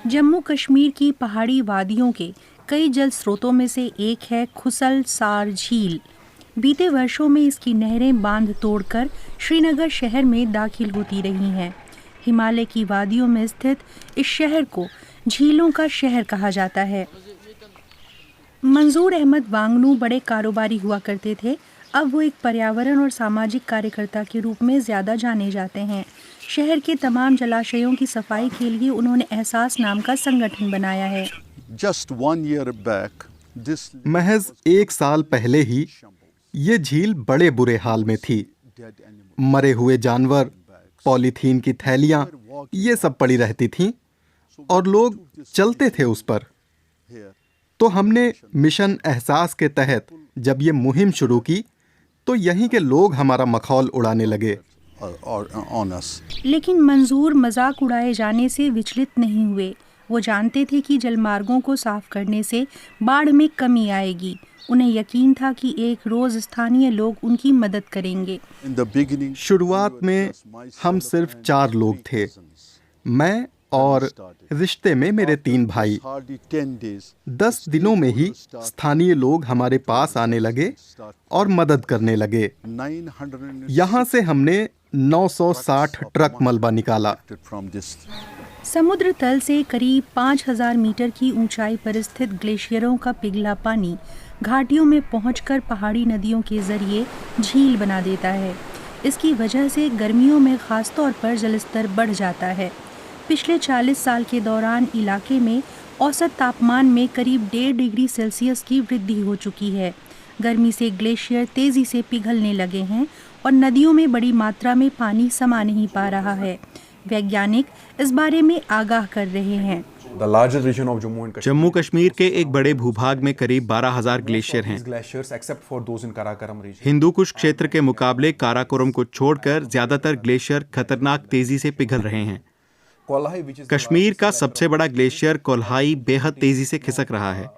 जम्मू कश्मीर की पहाड़ी वादियों के कई जल स्रोतों में से एक है खुसल सार झील। बीते वर्षों में इसकी नहरें बांध तोड़कर श्रीनगर शहर में दाखिल होती रही हैं। हिमालय की वादियों में स्थित इस शहर को झीलों का शहर कहा जाता है। मंजूर अहमद वांगनू बड़े कारोबारी हुआ करते थे। अब वो एक पर्यावरण और सामाजिक कार्यकर्ता के रूप में ज़्यादा जाने जाते हैं। शहर के तमाम जलाशयों की सफाई के लिए उन्होंने एहसास नाम का संगठन बनाया है। महज 1 साल पहले ही ये झील बड़े बुरे हाल में थी। मरे हुए जानवर, पॉलीथीन की थैलियां, ये सब पड़ी रहती थीं और लोग चलते थे उस पर। तो हमने मिशन एहसास के तहत जब ये मुहिम शुरू की तो यहीं के लोग हमारा मखौल उड़ाने लगे। लेकिन मंजूर मजाक उड़ाए जाने से विचलित नहीं हुए। वो जानते थे कि जलमार्गों को साफ करने से बाढ़ में कमी आएगी। उन्हें यकीन था कि एक रोज स्थानीय लोग उनकी मदद करेंगे। शुरुआत में हम सिर्फ 4 लोग थे, मैं और रिश्ते में मेरे 3 भाई। 10 दिनों में ही स्थानीय लोग हमारे पास आने लगे और मदद करने लगे। यहाँ से हमने 960 ट्रक मलबा निकाला। समुद्र तल से करीब 5000 मीटर की ऊंचाई पर स्थित ग्लेशियरों का पिघला पानी घाटियों में पहुंचकर पहाड़ी नदियों के जरिए झील बना देता है। इसकी वजह से गर्मियों में खासतौर पर जलस्तर बढ़ जाता है। पिछले 40 साल के दौरान इलाके में औसत तापमान में करीब 1.5 डिग्री सेल्सियस की वृद्धि हो चुकी है। गर्मी से ग्लेशियर तेजी से पिघलने लगे हैं और नदियों में बड़ी मात्रा में पानी समा नहीं पा रहा है। वैज्ञानिक इस बारे में आगाह कर रहे हैं। जम्मू कश्मीर के एक बड़े भूभाग में करीब 12,000 ग्लेशियर हैं। हिंदू कुश क्षेत्र के मुकाबले काराकोरम को छोड़कर ज्यादातर ग्लेशियर खतरनाक तेजी से पिघल रहे हैं। कश्मीर का सबसे बड़ा ग्लेशियर कोल्हाई बेहद तेजी से खिसक रहा है।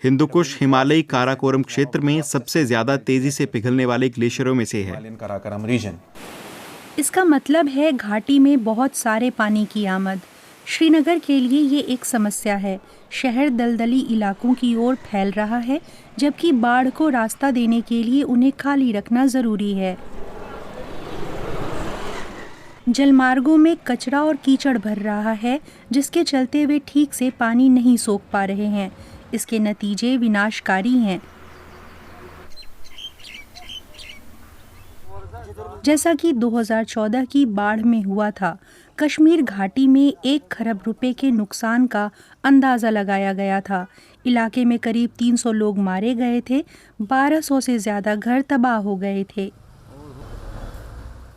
हिंदू कुश हिमालयी काराकोरम क्षेत्र में सबसे ज्यादा तेजी से पिघलने वाले ग्लेशियरों में से है। इसका मतलब है घाटी में बहुत सारे पानी की आमद। श्रीनगर के लिए ये एक समस्या है। शहर दलदली इलाकों की ओर फैल रहा है, जबकि बाढ़ को रास्ता देने के लिए उन्हें खाली रखना जरूरी है। जलमार्गों में कचरा और कीचड़ भर रहा है, जिसके चलते वे ठीक से पानी नहीं सोख पा रहे हैं। इसके नतीजे विनाशकारी हैं। जैसा कि 2014 की बाढ़ में हुआ था, कश्मीर घाटी में 1 खरब रुपए के नुकसान का अंदाज़ा लगाया गया था। इलाके में करीब 300 लोग मारे गए थे, 1200 से ज़्यादा घर तबाह हो गए थे।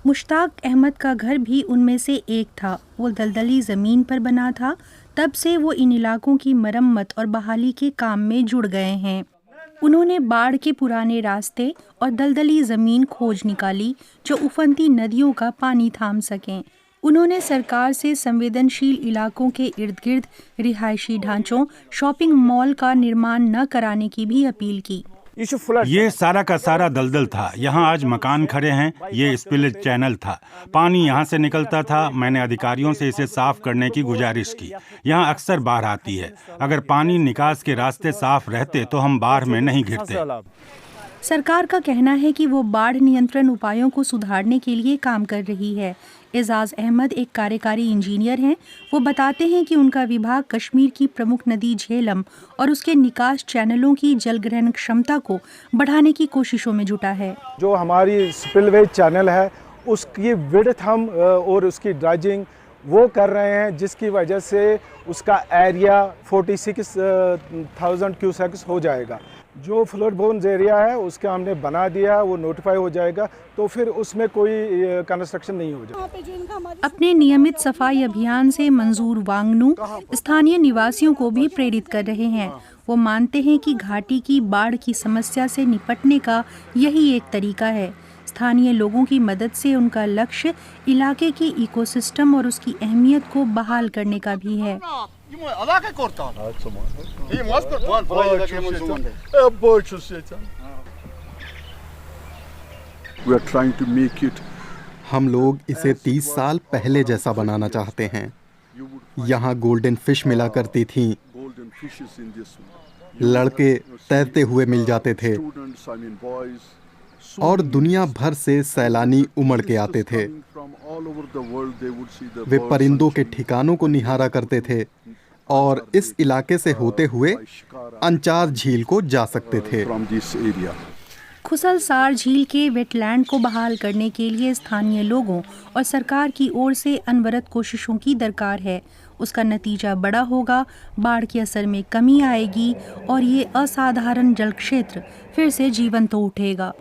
मुश्ताक अहमद का घर भी उनमें से एक था। वो दलदली ज़मीन पर बना था। तब से वो इन इलाकों की मरम्मत और बहाली के काम में जुड़ गए हैं। उन्होंने बाढ़ के पुराने रास्ते और दलदली ज़मीन खोज निकाली जो उफनती नदियों का पानी थाम सकें। उन्होंने सरकार से संवेदनशील इलाकों के इर्द गिर्द रिहायशी ढांचों, शॉपिंग मॉल का निर्माण न कराने की भी अपील की। ये सारा का सारा दलदल था। यहाँ आज मकान खड़े हैं। ये स्पिलेज चैनल था, पानी यहाँ से निकलता था। मैंने अधिकारियों से इसे साफ करने की गुजारिश की। यहाँ अक्सर बाढ़ आती है। अगर पानी निकास के रास्ते साफ रहते तो हम बाढ़ में नहीं घिरते। सरकार का कहना है कि वो बाढ़ नियंत्रण उपायों को सुधारने के लिए काम कर रही है। एजाज अहमद एक कार्यकारी इंजीनियर हैं। वो बताते हैं कि उनका विभाग कश्मीर की प्रमुख नदी झेलम और उसके निकास चैनलों की जलग्रहण क्षमता को बढ़ाने की कोशिशों में जुटा है। जो हमारी स्पिलवे चैनल है उसकी विड्थ हम और उसकी ड्रेजिंग वो कर रहे हैं, जिसकी वजह से उसका एरिया 46,000 क्यूसेक्स हो जाएगा। जो फ्लड बोन्स एरिया है उसका हमने बना दिया, वो नोटिफाई हो जाएगा, तो फिर उसमें कोई कंस्ट्रक्शन नहीं हो जाएगा। अपने नियमित सफाई अभियान से मंजूर वांगनू स्थानीय निवासियों को भी प्रेरित कर रहे हैं। वो मानते हैं कि घाटी की बाढ़ की समस्या से निपटने का यही एक तरीका है। स्थानीय लोगों की मदद से उनका लक्ष्य इलाके के इकोसिस्टम और उसकी अहमियत को बहाल करने का भी है। हम लोग इसे 30 साल पहले जैसा बनाना चाहते हैं। यहाँ गोल्डन फिश मिला करती थीं। लड़के तैरते हुए मिल जाते थे और दुनिया भर से सैलानी उमड़ के आते थे। वे परिंदों के ठिकानों को निहारा करते थे और इस इलाके से होते हुए अंचार झील को जा सकते थे। खुसलसार झील के वेटलैंड को बहाल करने के लिए स्थानीय लोगों और सरकार की ओर से अनवरत कोशिशों की दरकार है। उसका नतीजा बड़ा होगा, बाढ़ के असर में कमी आएगी और ये असाधारण जल क्षेत्र फिर से जीवंत हो उठेगा।